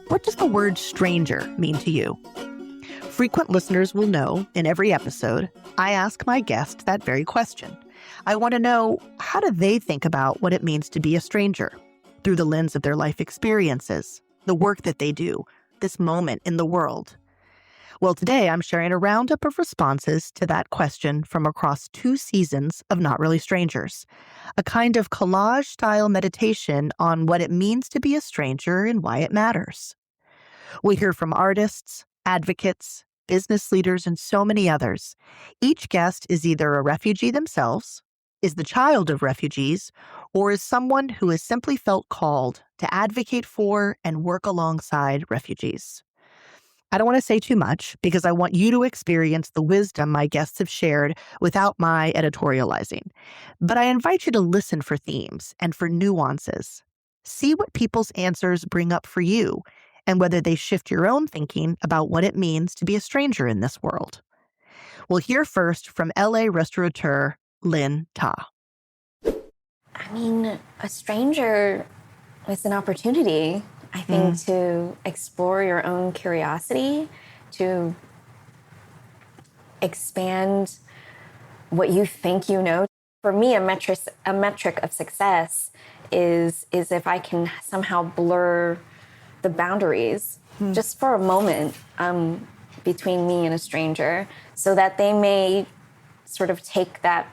What does the word stranger mean to you? Frequent listeners will know in every episode, I ask my guest that very question. I want to know, how do they think about what it means to be a stranger through the lens of their life experiences, the work that they do, this moment in the world? Well, today I'm sharing a roundup of responses to that question from across 2 seasons of Not Really Strangers, a kind of collage-style meditation on what it means to be a stranger and why it matters. We hear from artists, advocates, business leaders, and so many others. Each guest is either a refugee themselves, is the child of refugees, or is someone who has simply felt called to advocate for and work alongside refugees. I don't want to say too much because I want you to experience the wisdom my guests have shared without my editorializing. But I invite you to listen for themes and for nuances. See what people's answers bring up for you and whether they shift your own thinking about what it means to be a stranger in this world. We'll hear first from LA restaurateur Lynn Ta. I mean, a stranger is an opportunity, I think, to explore your own curiosity, to expand what you think you know. For me, a metric of success is if I can somehow blur the boundaries just for a moment between me and a stranger, so that they may sort of take that,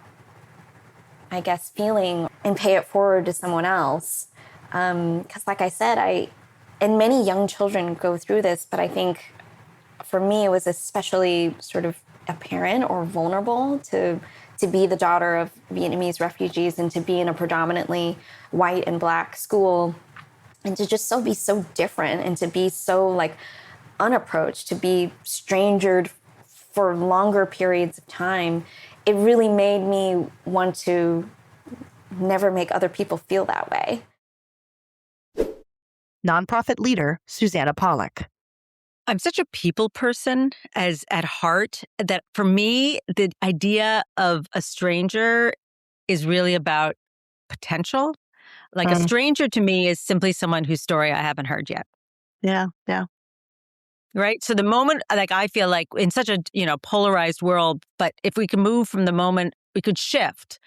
I guess, feeling and pay it forward to someone else. Because like I said, and many young children go through this, but I think for me it was especially sort of apparent or vulnerable to be the daughter of Vietnamese refugees and to be in a predominantly white and Black school, and to just be so different and to be so like unapproached, to be strangered for longer periods of time. It really made me want to never make other people feel that way. Nonprofit leader Susanne Ehlers. I'm such a people person at heart that for me, the idea of a stranger is really about potential. Like a stranger to me is simply someone whose story I haven't heard yet. Yeah. Right. So the moment, like, I feel like in such a, polarized world, but if we can move from the moment, we could shift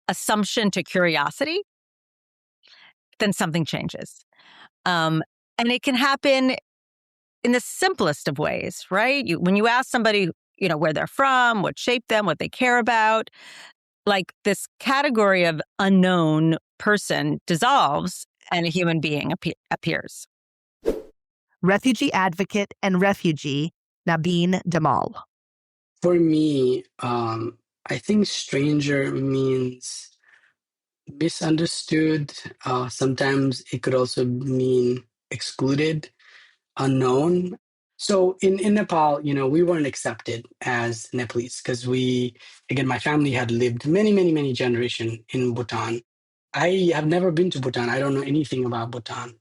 assumption to curiosity, then something changes. And it can happen in the simplest of ways, right? When you ask somebody, where they're from, what shaped them, what they care about, like this category of unknown person dissolves and a human being appears. Refugee advocate and refugee Nabeen Damal. For me, I think stranger means misunderstood. Sometimes it could also mean excluded, unknown. So in Nepal, we weren't accepted as Nepalese because my family had lived many, many, many generations in Bhutan. I have never been to Bhutan. I don't know anything about Bhutan.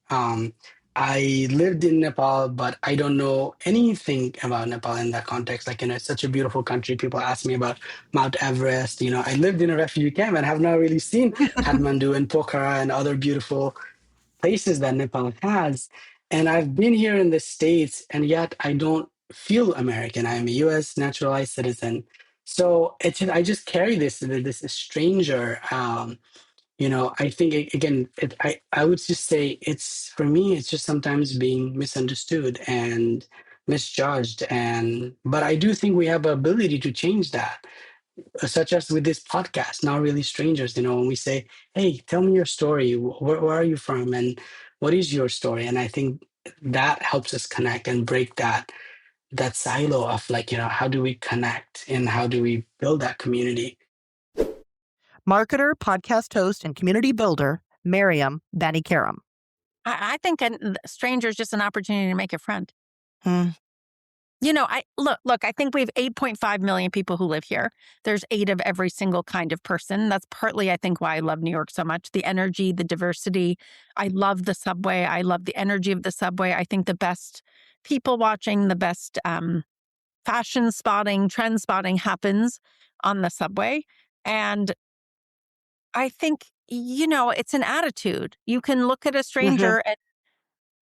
I lived in Nepal, but I don't know anything about Nepal in that context. Like, it's such a beautiful country. People ask me about Mount Everest. I lived in a refugee camp and have not really seen Kathmandu and Pokhara and other beautiful places that Nepal has. And I've been here in the States, and yet I don't feel American. I'm a US naturalized citizen. So I just carry this stranger. I think I would just say for me, it's just sometimes being misunderstood and misjudged. But I do think we have the ability to change that, such as with this podcast, Not Really Strangers, when we say, hey, tell me your story. Where are you from? And what is your story? And I think that helps us connect and break that silo of how do we connect and how do we build that community? Marketer, podcast host, and community builder, Mariam Banikaram. I think a stranger is just an opportunity to make a friend. I think we have 8.5 million people who live here. There's 8 of every single kind of person. That's partly, I think, why I love New York so much. The energy, the diversity. I love the subway. I love the energy of the subway. I think the best people watching, the best fashion spotting, trend spotting happens on the subway. And I think, it's an attitude. You can look at a stranger and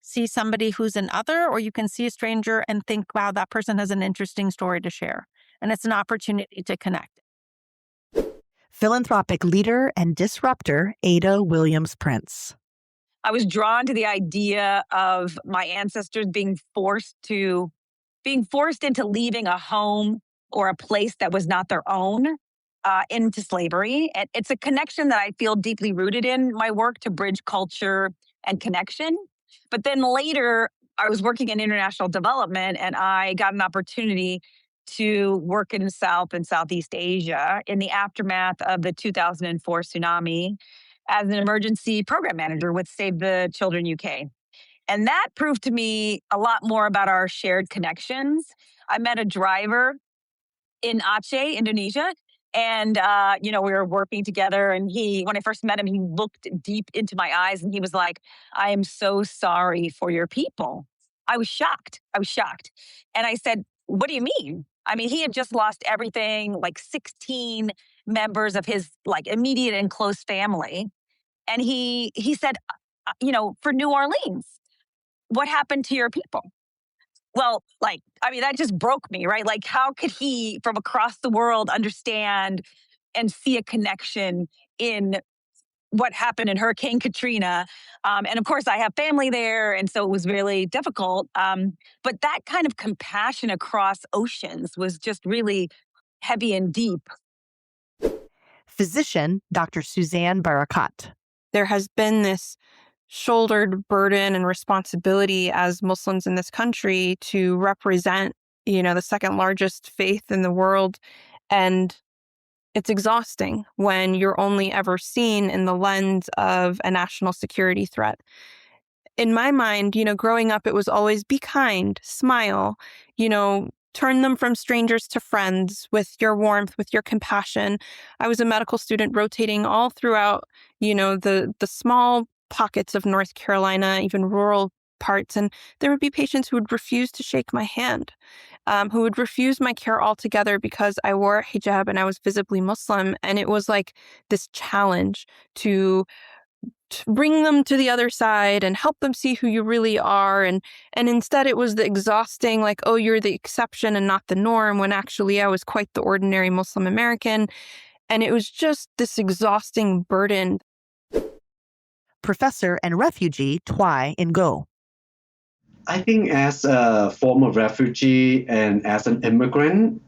see somebody who's an other, or you can see a stranger and think, wow, that person has an interesting story to share. And it's an opportunity to connect. Philanthropic leader and disruptor Ada Williams Prince. I was drawn to the idea of my ancestors being forced into leaving a home or a place that was not their own into slavery. And it's a connection that I feel deeply rooted in my work to bridge culture and connection. But then later, I was working in international development and I got an opportunity to work in South and Southeast Asia in the aftermath of the 2004 tsunami as an emergency program manager with Save the Children UK. And that proved to me a lot more about our shared connections. I met a driver in Aceh, Indonesia. And, we were working together. And when I first met him, he looked deep into my eyes and he was like, I am so sorry for your people. I was shocked. And I said, what do you mean? I mean, he had just lost everything, like 16 members of his like immediate and close family. And he said, for New Orleans, what happened to your people? Well, that just broke me, right? Like, how could he from across the world understand and see a connection in what happened in Hurricane Katrina? And of course, I have family there. And so it was really difficult. But that kind of compassion across oceans was just really heavy and deep. Physician Dr. Suzanne Barakat. There has been this shouldered burden and responsibility as Muslims in this country to represent, the second largest faith in the world. And it's exhausting when you're only ever seen in the lens of a national security threat. In my mind, growing up, it was always be kind, smile, turn them from strangers to friends with your warmth, with your compassion. I was a medical student rotating all throughout, the small pockets of North Carolina, even rural parts. And there would be patients who would refuse to shake my hand, who would refuse my care altogether because I wore a hijab and I was visibly Muslim. And it was like this challenge to bring them to the other side and help them see who you really are. And instead it was the exhausting, like, oh, you're the exception and not the norm, when actually I was quite the ordinary Muslim American. And it was just this exhausting burden. Professor and refugee Twy Ngo. I think as a former refugee and as an immigrant,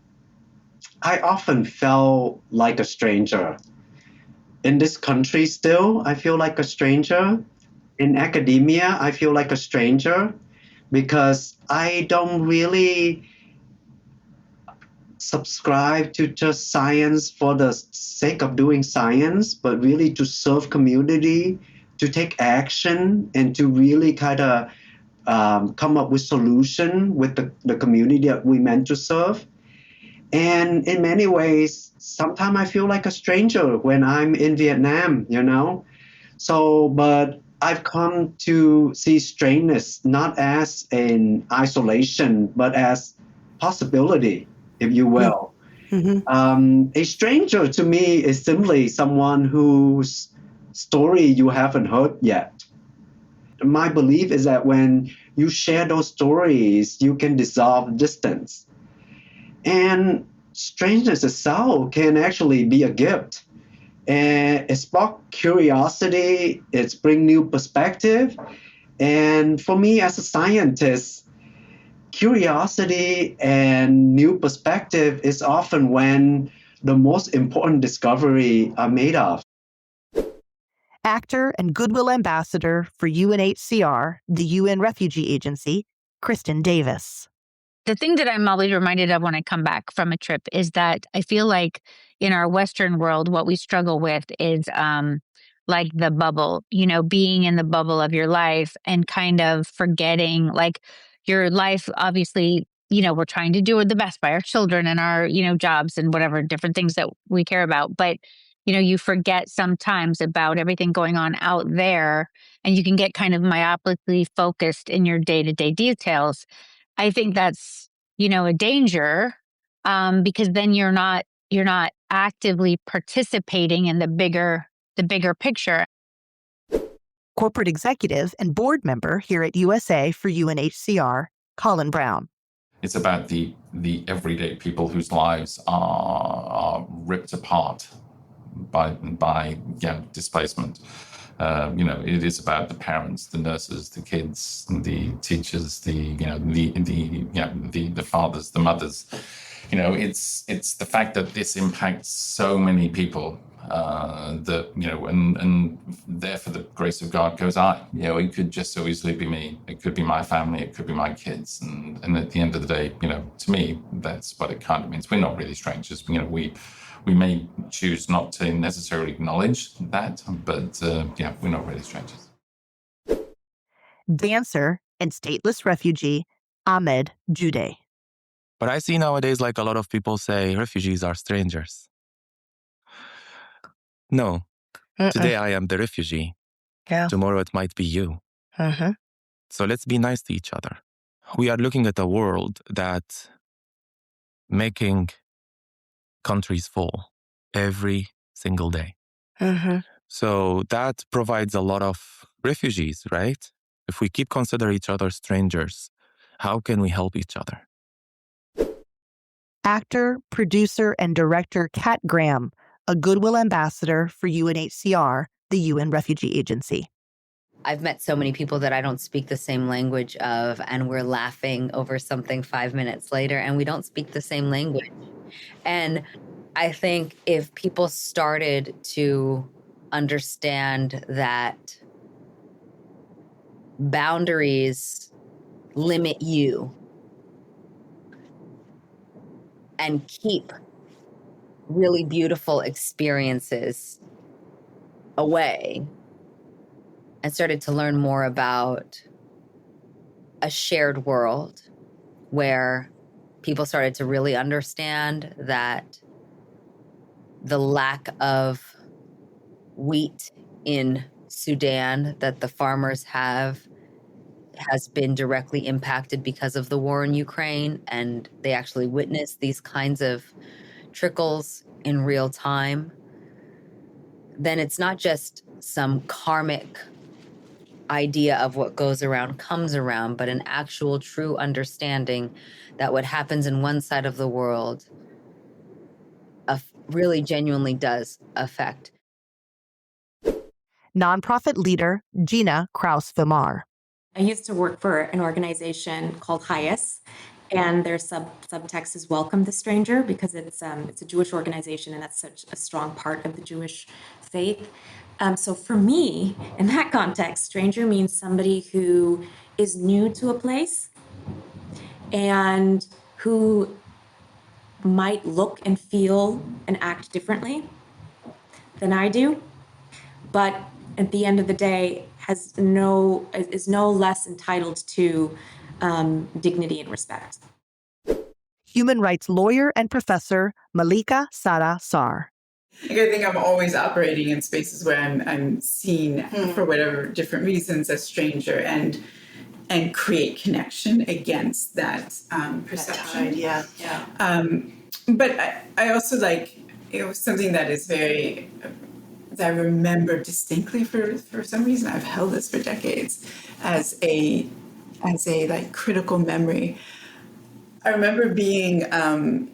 I often felt like a stranger. In this country still, I feel like a stranger. In academia, I feel like a stranger because I don't really subscribe to just science for the sake of doing science, but really to serve community, to take action, and to really kind of come up with solution with the community that we meant to serve. And in many ways, sometimes I feel like a stranger when I'm in Vietnam, So, but I've come to see strangeness not as an isolation, but as possibility, if you will. Mm-hmm. A stranger to me is simply someone whose story you haven't heard yet. My belief is that when you share those stories, you can dissolve distance. And strangeness itself can actually be a gift. And it sparks curiosity, it's bring new perspective. And for me as a scientist, curiosity and new perspective is often when the most important discovery are made of. Actor and Goodwill Ambassador for UNHCR, the UN Refugee Agency, Kristen Davis. The thing that I'm always reminded of when I come back from a trip is that I feel like in our Western world, what we struggle with is like the bubble, being in the bubble of your life and kind of forgetting like your life. Obviously, we're trying to do the best by our children and our, jobs and whatever different things that we care about. But, you forget sometimes about everything going on out there and you can get kind of myopically focused in your day-to-day details. I think that's, a danger because then you're not actively participating in the bigger picture. corporate executive and board member here at USA for UNHCR, Colin Brown. It's about the everyday people whose lives are ripped apart by displacement. It is about the parents, the nurses, the kids, the teachers, the fathers, the mothers. It's the fact that this impacts so many people and there for the grace of God goes I. It could just so easily be me. It could be my family. It could be my kids. And at the end of the day, to me, that's what it kind of means. We're not really strangers. We may choose not to necessarily acknowledge that, but we're not really strangers. Dancer and stateless refugee Ahmed Jude. But I see nowadays, like a lot of people say, refugees are strangers. No. Today I am the refugee. Yeah. Tomorrow it might be you. Mm-hmm. So let's be nice to each other. We are looking at a world that's making countries fall every single day. Mm-hmm. So that provides a lot of refugees, right? If we keep considering each other strangers, how can we help each other? Actor, producer, and director Kat Graham, a Goodwill ambassador for UNHCR, the UN Refugee Agency. I've met so many people that I don't speak the same language of, and we're laughing over something 5 minutes later, and we don't speak the same language. And I think if people started to understand that boundaries limit you and keep really beautiful experiences away, and started to learn more about a shared world where people started to really understand that the lack of wheat in Sudan that the farmers have has been directly impacted because of the war in Ukraine, and they actually witness these kinds of trickles in real time, then it's not just some karmic idea of what goes around comes around, but an actual true understanding that what happens in one side of the world really genuinely does affect. Nonprofit leader Gina Kraus-Vimar. I used to work for an organization called HIAS, and their subtext is Welcome the Stranger, because it's a Jewish organization, and that's such a strong part of the Jewish faith. So for me, in that context, stranger means somebody who is new to a place and who might look and feel and act differently than I do, but at the end of the day is no less entitled to dignity and respect. Human rights lawyer and professor Malika Sada Sar. I think I'm always operating in spaces where I'm seen for whatever different reasons as stranger, and create connection against that perception. Yeah. But I also it was something that is very, that I remember distinctly for some reason. I've held this for decades as a critical memory. I remember being on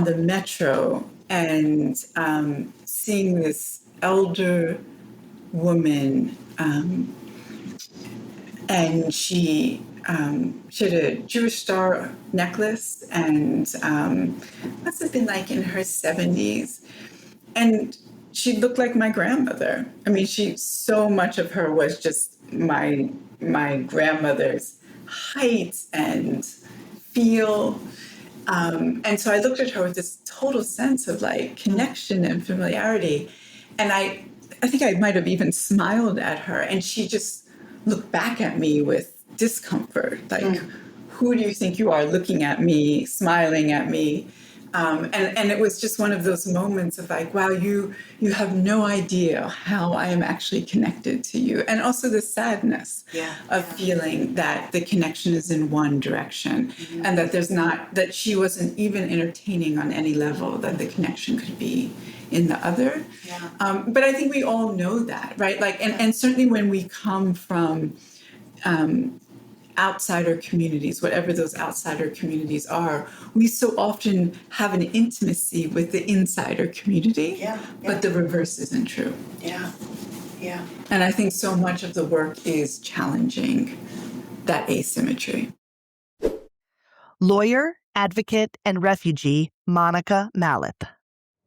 the metro and seeing this elder woman, and she had a Jewish star necklace, and must have been in her 70s, and she looked like my grandmother. I mean, so much of her was just my grandmother's height and feel. And so I looked at her with this total sense of connection and familiarity. And I think I might have even smiled at her, and she just looked back at me with discomfort. Who do you think you are, looking at me, smiling at me? And it was just one of those moments of wow, you have no idea how I am actually connected to you. And also the sadness of feeling that the connection is in one direction, and that that she wasn't even entertaining on any level that the connection could be in the other. Yeah. But I think we all know that, right? Like, and certainly when we come from outsider communities, whatever those outsider communities are, we so often have an intimacy with the insider community, but the reverse isn't true. Yeah. And I think so much of the work is challenging that asymmetry. Lawyer, advocate, and refugee Monica Malith.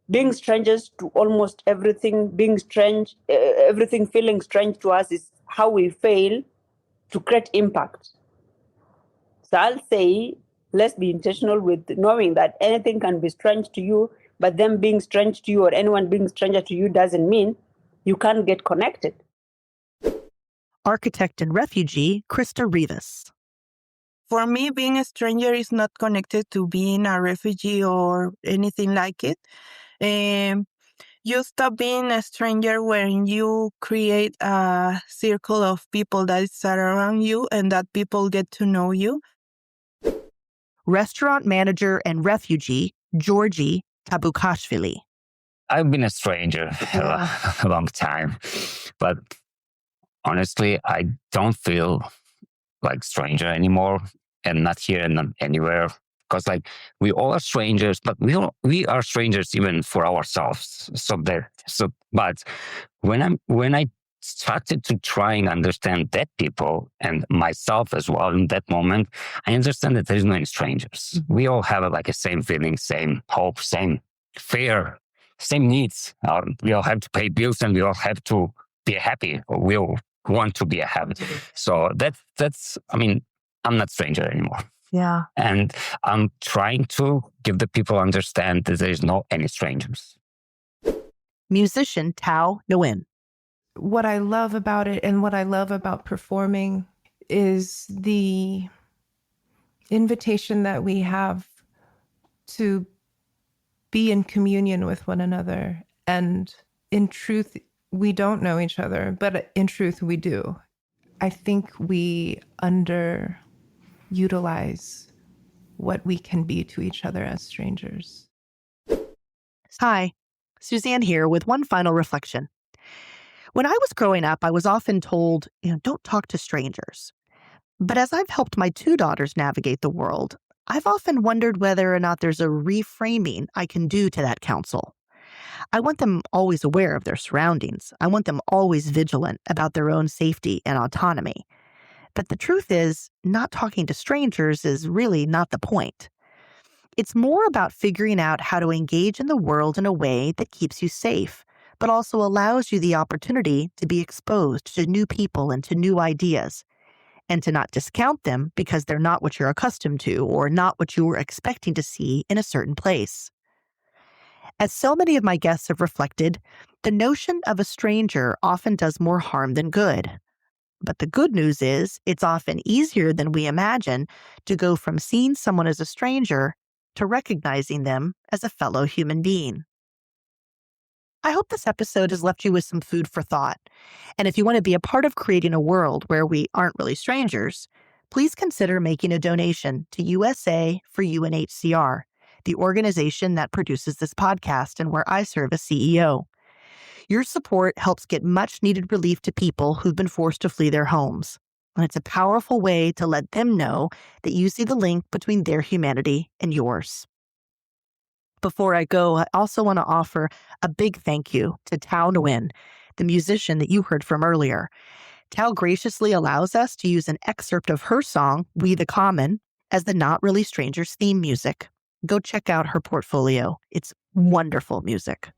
Being strangers to almost everything, being strange, everything feeling strange to us is how we fail to create impact. So I'll say, let's be intentional with knowing that anything can be strange to you, but them being strange to you or anyone being stranger to you doesn't mean you can't get connected. Architect and refugee Krista Rivas. For me, being a stranger is not connected to being a refugee or anything like it. You stop being a stranger when you create a circle of people that is around you and that people get to know you. Restaurant manager and refugee Georgie Tabukashvili. I've been a stranger a long time, but honestly, I don't feel like stranger anymore, and not here and not anywhere. Because like we all are strangers, but we are strangers even for ourselves. But when I started to try and understand that people and myself as well in that moment, I understand that there is no any strangers. We all have like a same feeling, same hope, same fear, same needs. We all have to pay bills and we all have to be happy, or we all want to be happy. So that's I mean, I'm not stranger anymore. Yeah. And I'm trying to give the people understand that there is no any strangers. Musician Tao Nguyen. What I love about it and what I love about performing is the invitation that we have to be in communion with one another. And in truth, we don't know each other, but in truth, we do. I think we underutilize what we can be to each other as strangers. Hi, Suzanne here with one final reflection. When I was growing up, I was often told, don't talk to strangers. But as I've helped my 2 daughters navigate the world, I've often wondered whether or not there's a reframing I can do to that counsel. I want them always aware of their surroundings. I want them always vigilant about their own safety and autonomy. But the truth is, not talking to strangers is really not the point. It's more about figuring out how to engage in the world in a way that keeps you safe, but also allows you the opportunity to be exposed to new people and to new ideas, and to not discount them because they're not what you're accustomed to or not what you were expecting to see in a certain place. As so many of my guests have reflected, the notion of a stranger often does more harm than good. But the good news is it's often easier than we imagine to go from seeing someone as a stranger to recognizing them as a fellow human being. I hope this episode has left you with some food for thought. And if you want to be a part of creating a world where we aren't really strangers, please consider making a donation to USA for UNHCR, the organization that produces this podcast and where I serve as CEO. Your support helps get much-needed relief to people who've been forced to flee their homes. And it's a powerful way to let them know that you see the link between their humanity and yours. Before I go, I also want to offer a big thank you to Tao Nguyen, the musician that you heard from earlier. Tao graciously allows us to use an excerpt of her song, We the Common, as the Not Really Strangers theme music. Go check out her portfolio. It's wonderful music.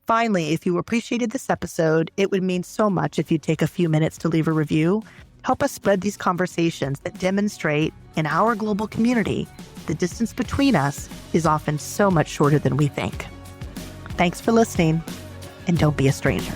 Finally, if you appreciated this episode, it would mean so much if you'd take a few minutes to leave a review. Help us spread these conversations that demonstrate, in our global community, the distance between us is often so much shorter than we think. Thanks for listening, and don't be a stranger.